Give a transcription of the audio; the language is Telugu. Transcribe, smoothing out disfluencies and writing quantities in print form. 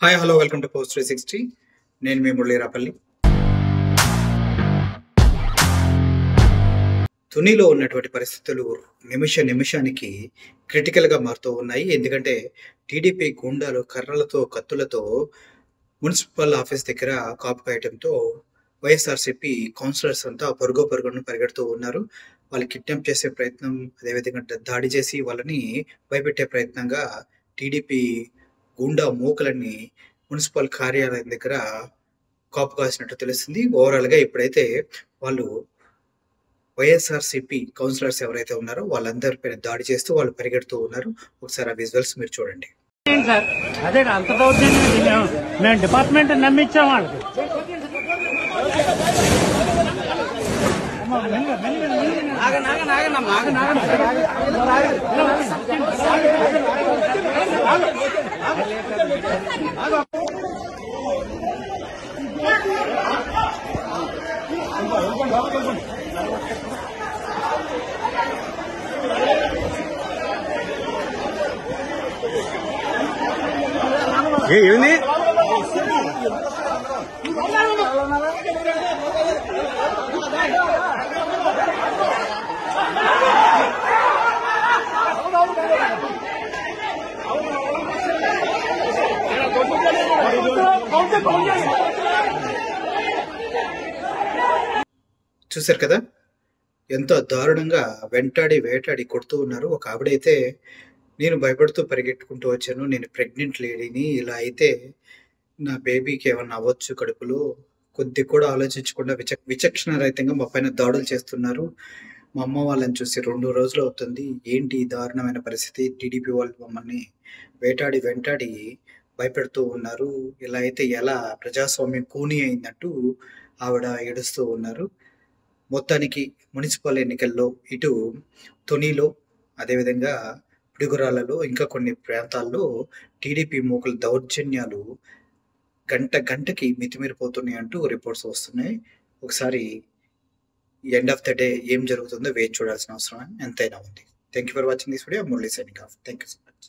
Hi hello welcome to post 360. నేను మీ మురళీరాపల్లి. తునిలో ఉన్నటువంటి పరిస్థితులు నిమిషానికి క్రిటికల్గా మారుతూ ఉన్నాయి. ఎందుకంటే టీడీపీ గూండాలు కర్రలతో కత్తులతో మున్సిపల్ ఆఫీస్ దగ్గర కాపు కాయటంతో వైఎస్ఆర్సీపీ కౌన్సిలర్స్ అంతా పరుగున పరిగెడుతూ ఉన్నారు. వాళ్ళు కిడ్నాప్ చేసే ప్రయత్నం, అదేవిధంగా దాడి చేసి వాళ్ళని భయపెట్టే ప్రయత్నంగా టీడీపీ గూండా మూకలన్నీ మున్సిపల్ కార్యాలయం దగ్గర కాపు కాసినట్టు తెలుస్తుంది. ఓవరాల్‌గా ఇప్పుడైతే వాళ్ళు వైఎస్ఆర్సీపీ కౌన్సిలర్స్ ఎవరైతే ఉన్నారో వాళ్ళందరి పైన దాడి చేస్తూ వాళ్ళు పరిగెడుతూ ఉన్నారు. ఒకసారి ఆ విజువల్స్ మీరు చూడండి. అదే అంత దౌర్జన్యం మేము డిపార్ట్మెంట్ నమ్మించాం వాళ్ళకి. ఏమి చూశారు కదా, ఎంతో దారుణంగా వెంటాడి వేటాడి కొడుతూ ఉన్నారు. ఒక ఆవిడైతే నేను భయపడుతూ పరిగెట్టుకుంటూ వచ్చాను, నేను ప్రెగ్నెంట్ లేడీని, ఇలా అయితే నా బేబీకి ఏమన్నా అవ్వచ్చు కడుపులో, కొద్ది కూడా ఆలోచించకుండా విచక్షణ రహితంగా మా పైన దాడులు చేస్తున్నారు. మా అమ్మ వాళ్ళని చూసి 2 రోజులు అవుతుంది. ఏంటి ఈ దారుణమైన పరిస్థితి, టీడీపీ వాళ్ళు మమ్మల్ని వెంటాడి భయపెడుతూ ఉన్నారు, ఇలా అయితే ఎలా, ప్రజాస్వామ్యం కూని అయిందంటూ ఆవిడ ఏడుస్తూ ఉన్నారు. మొత్తానికి మున్సిపల్ ఎన్నికల్లో ఇటు తునిలో, అదేవిధంగా పిడుగురాళ్లలో, ఇంకా కొన్ని ప్రాంతాల్లో టీడీపీ మూకల దౌర్జన్యాలు గంటకి మితిమీరిపోతున్నాయి అంటూ రిపోర్ట్స్ వస్తున్నాయి. ఒకసారి ఎండ్ ఆఫ్ ద డే ఏం జరుగుతుందో వేచి చూడాల్సిన అవసరం ఎంతైనా ఉంది. Thank you for watching this video. Murali signing off. Thank you so much.